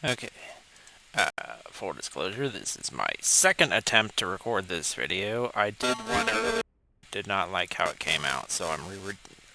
Okay, full disclosure, this is my second attempt to record this video. I did one earlier, did not like how it came out, so I'm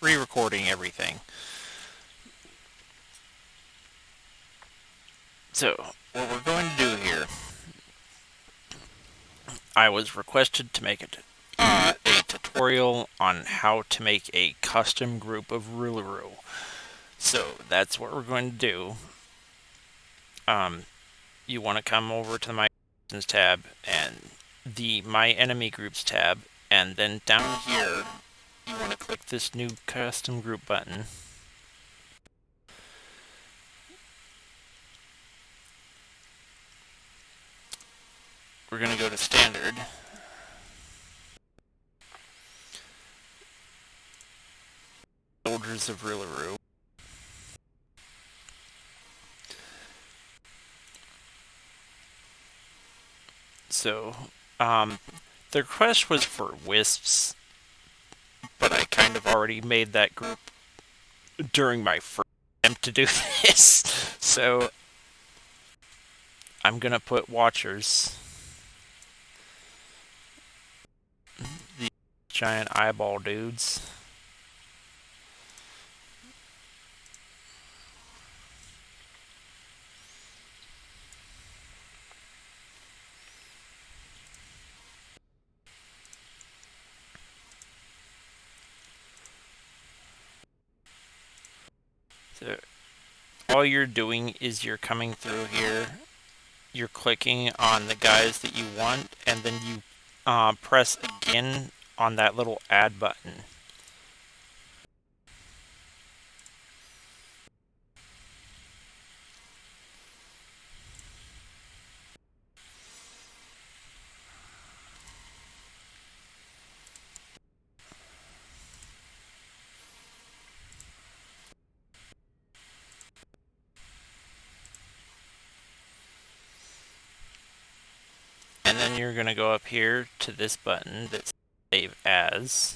re-recording everything. So, what we're going to do here, I was requested to make a tutorial on how to make a custom group of Ruluru. So, that's what we're going to do. You want to come over to the My Business tab and the My Enemy Groups tab, and then down here you want to click this new custom group button. We're going to go to standard. Soldiers of Ruluru. So, the request was for Wisps, but I kind of already made that group during my first attempt to do this. So, I'm going to put Watchers. The giant eyeball dudes. So, all you're doing is you're coming through here, you're clicking on the guys that you want, and then you press again on that little add button. And then you're going to go up here to this button that's Save As.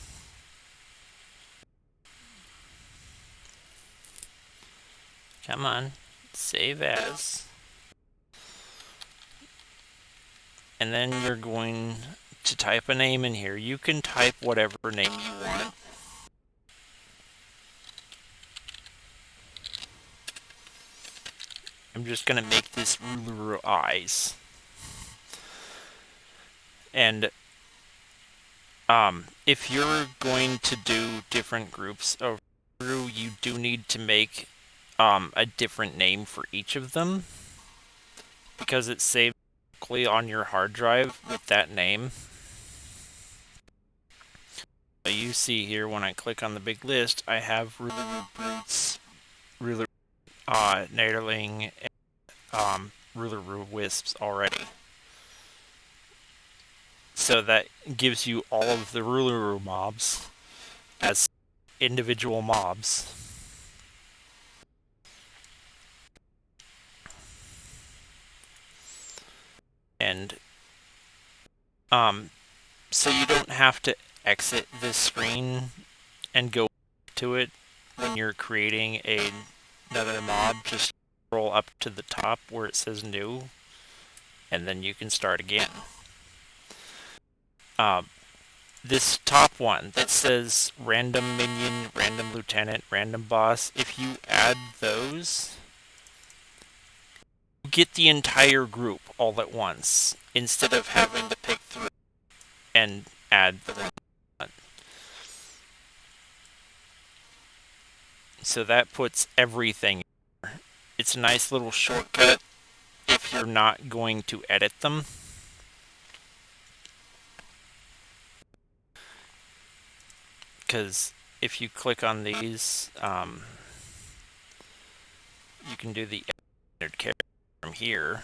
Come on, Save As. And then you're going to type a name in here. You can type whatever name you want. I'm just going to make this Ruluru Eyes. And if you're going to do different groups of Ruluru, you do need to make a different name for each of them, because it's saved locally on your hard drive with that name. So you see here when I click on the big list, I have Ruluru Brutes, Ruluru Naderling, and Ruluru Wisps already. So that gives you all of the Ruluru mobs as individual mobs. And so you don't have to exit this screen and go to it when you're creating another mob. Just scroll up to the top where it says new, and then you can start again. This top one that says random minion, random lieutenant, random boss, if you add those, you get the entire group all at once, instead of having to pick through and add the one. So that puts everything. It's a nice little shortcut if you're not going to edit them. Because if you click on these, you can do the edited character from here.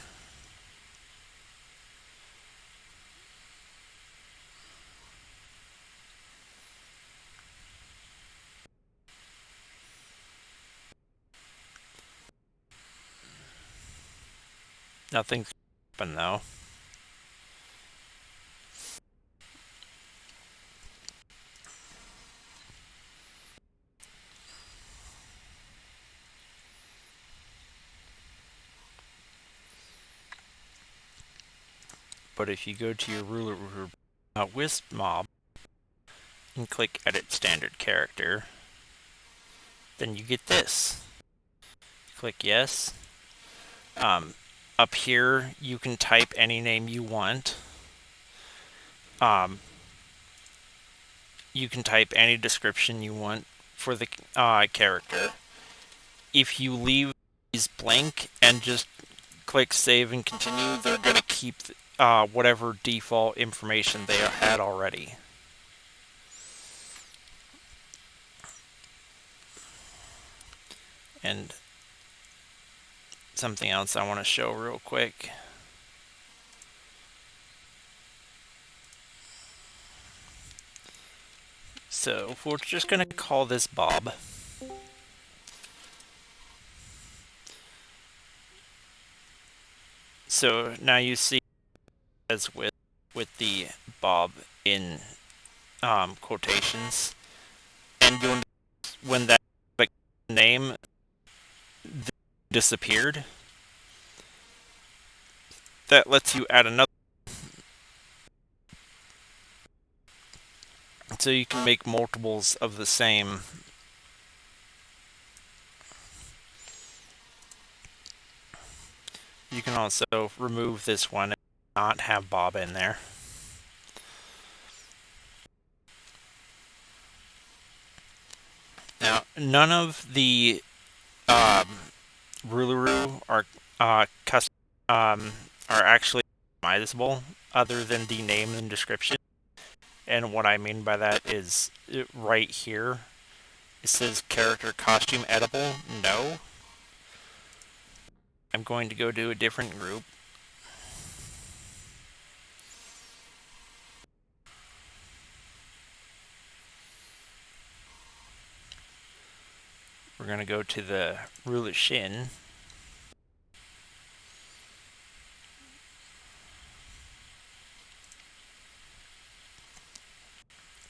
Nothing's happened though. but if you go to your ruler wisp mob and click edit standard character, then you get this. Click yes. Up here, you can type any name you want. You can type any description you want for the character. If you leave these blank and just click save and continue, they're going to keep whatever default information they had already. And something else I want to show real quick. So we're just going to call this Bob. So now you see as with the Bob in quotations, and when that name disappeared, that lets you add another. So you can make multiples of the same. You can also remove this one and not have Bob in there. Now, none of the Ruluru are custom are actually customizable, other than the name and description. And what I mean by that is right here. It says character costume edible. No. I'm going to go to a different group. We're going to go to the Ruler Shin.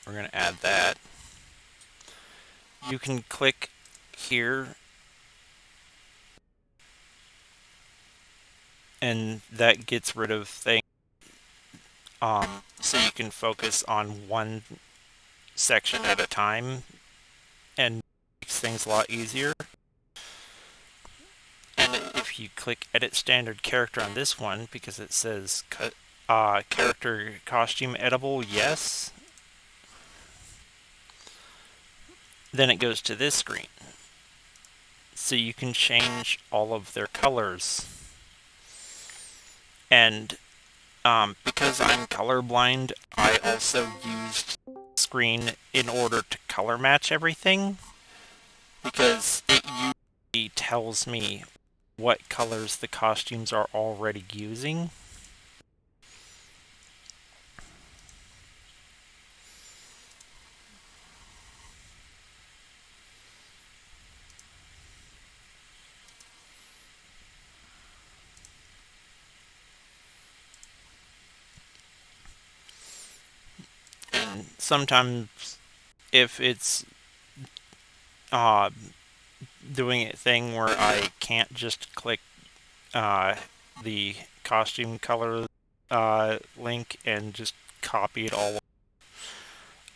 We're going to add that. You can click here, and that gets rid of things. So you can focus on one section at a time, and makes things a lot easier. And if you click edit standard character on this one, because it says character costume edible, yes, then it goes to this screen. So you can change all of their colors. And because I'm colorblind, I also used screen in order to color match everything, because it usually tells me what colors the costumes are already using. And sometimes if it's doing a thing where I can't just click the costume color link and just copy it all,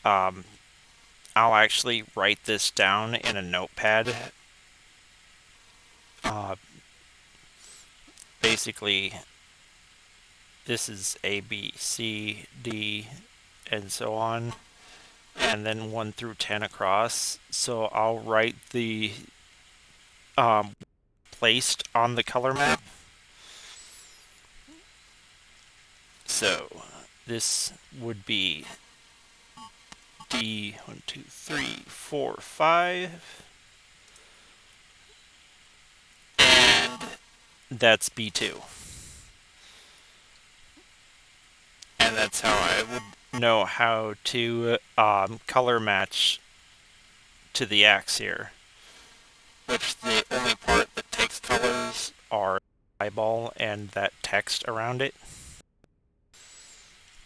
I'll actually write this down in a notepad. Basically, this is A, B, C, D, and so on, and then 1 through 10 across. So I'll write the placed on the color map. So this would be D 1, 2, 3, 4, 5, and that's B2. And that's how I would know how to color match to the axe here. Which the only part that takes colors are eyeball and that text around it.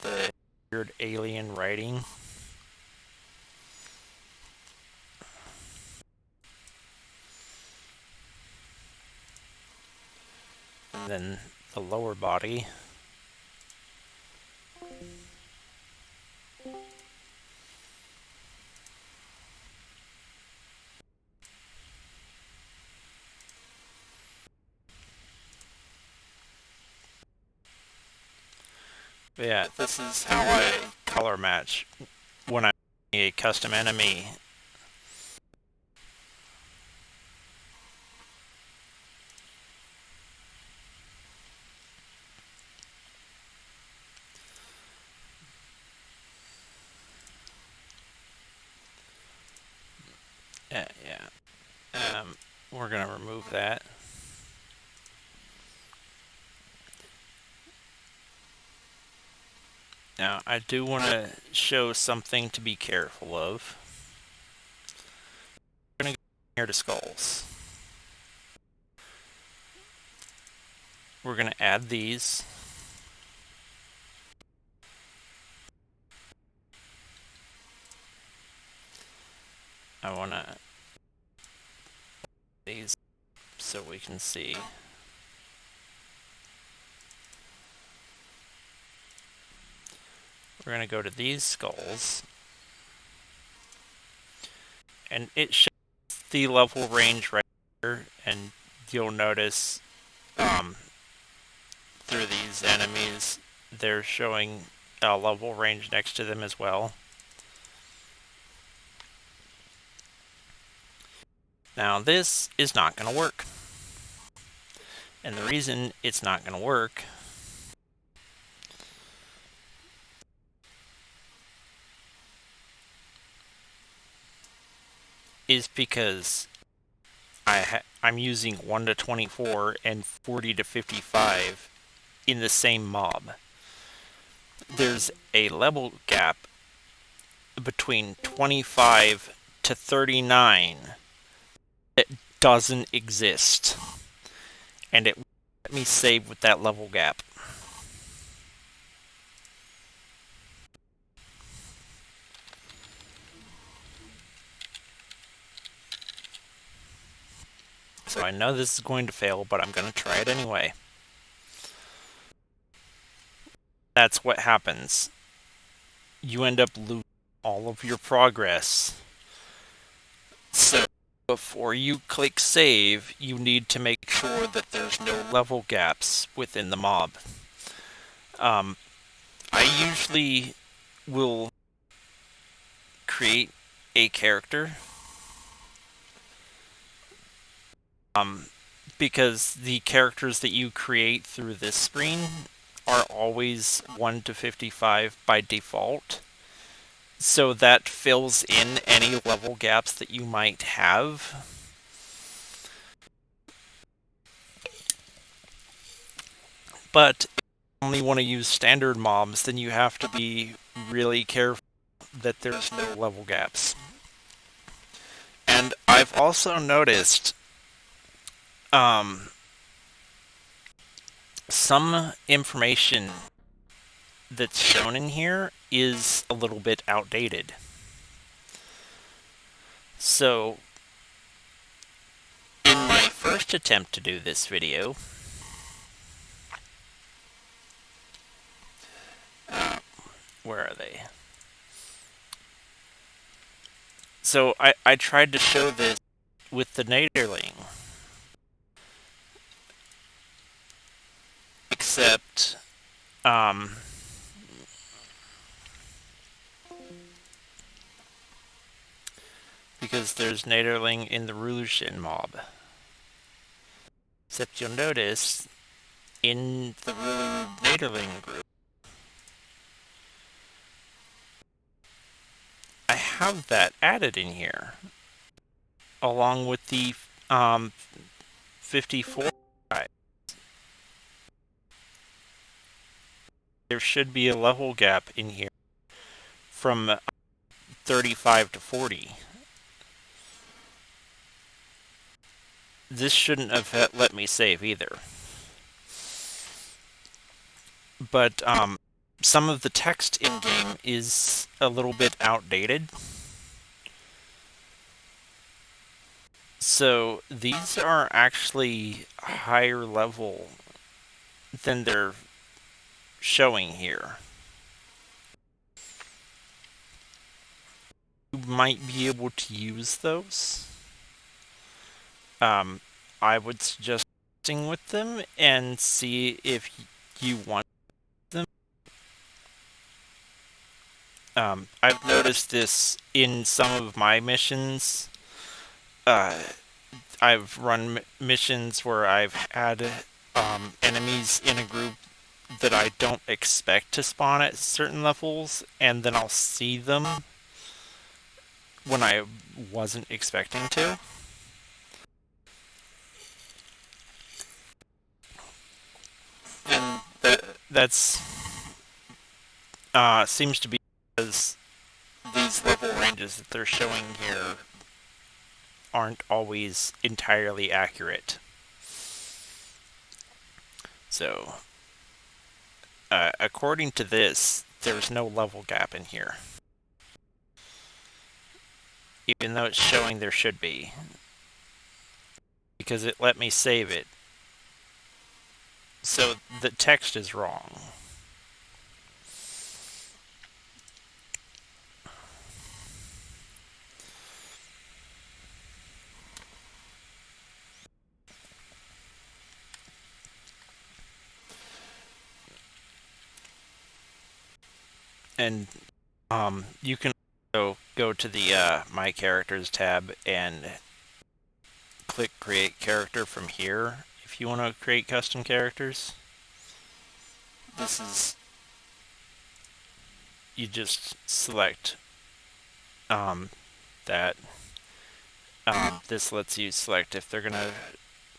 The weird alien writing. And then the lower body. Yeah, this is how I color match when I'm a custom enemy. Yeah. We're gonna remove that. Now, I do want to show something to be careful of. We're going to go here to skulls. We're going to add these. I want to these so we can see. We're going to go to these skulls. And it shows the level range right here. And you'll notice through these enemies, they're showing a level range next to them as well. Now this is not going to work. And the reason it's not going to work is because I'm using 1 to 24 and 40 to 55 in the same mob. There's a level gap between 25 to 39 that doesn't exist. And it let me save with that level gap. So I know this is going to fail, but I'm going to try it anyway. That's what happens. You end up losing all of your progress. So before you click save, you need to make sure that there's no level gaps within the mob. I usually will create a character because the characters that you create through this screen are always 1 to 55 by default. So that fills in any level gaps that you might have. But if you only want to use standard mobs, then you have to be really careful that there's no level gaps. And I've also noticed some information that's shown in here is a little bit outdated. So, in my first attempt to do this video, where are they? So I tried to show this with the Naderling, except because there's Naderling in the Rulushin mob. Except you'll notice in the Naderling group, I have that added in here, along with the 54 guys. There should be a level gap in here from 35 to 40. This shouldn't have let me save either. But some of the text in-game is a little bit outdated. So these are actually higher level than they're showing here. You might be able to use those. I would suggest testing with them and see if you want them. I've noticed this in some of my missions. Uh, I've run missions where I've had enemies in a group that I don't expect to spawn at certain levels, and then I'll see them when I wasn't expecting to. And that's seems to be because these level ranges that they're showing here aren't always entirely accurate. So, according to this, there's no level gap in here. Even though it's showing there should be. Because it let me save it. So the text is wrong. And you can also go to the My Characters tab and click Create Character from here if you want to create custom characters. This is... You just select that. This lets you select if they're going to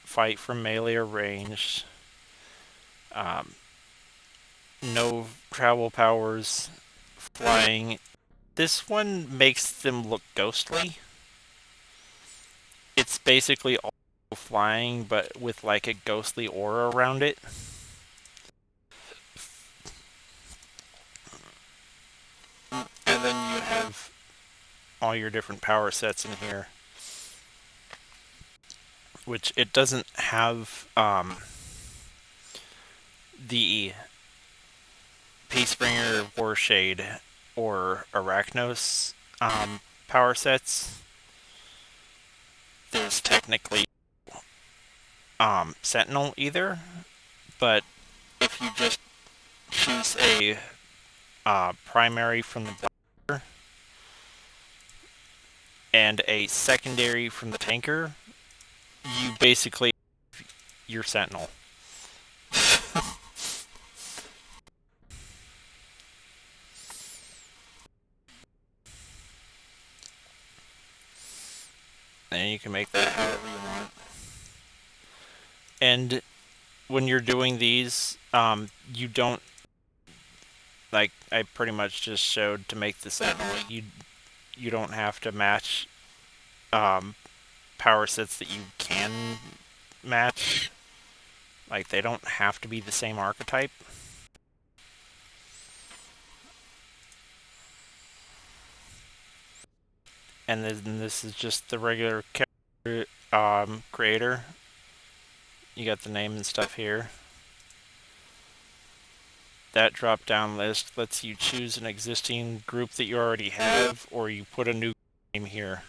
fight from melee or ranged. No travel powers, flying. This one makes them look ghostly. It's basically all flying, but with like a ghostly aura around it. And then you have all your different power sets in here. Which it doesn't have the Peacebringer, Warshade, or Arachnos power sets. There's technically Sentinel either, but if you just choose a primary from the Blaster and a secondary from the Tanker, you basically your Sentinel. And you can make that however you want. And when you're doing these, you don't, like I pretty much just showed to make the Sentinel, you don't have to match power sets that you can match. Like, they don't have to be the same archetype. And then this is just the regular character creator. You got the name and stuff here. That drop-down list lets you choose an existing group that you already have, or you put a new name here.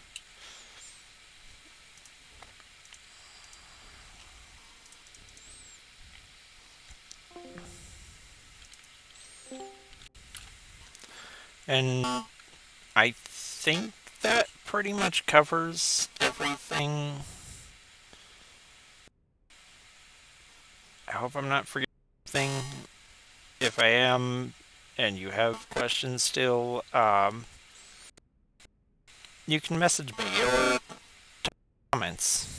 And I think that pretty much covers everything. I hope I'm not forgetting anything. If I am, and you have questions still, you can message me or comments.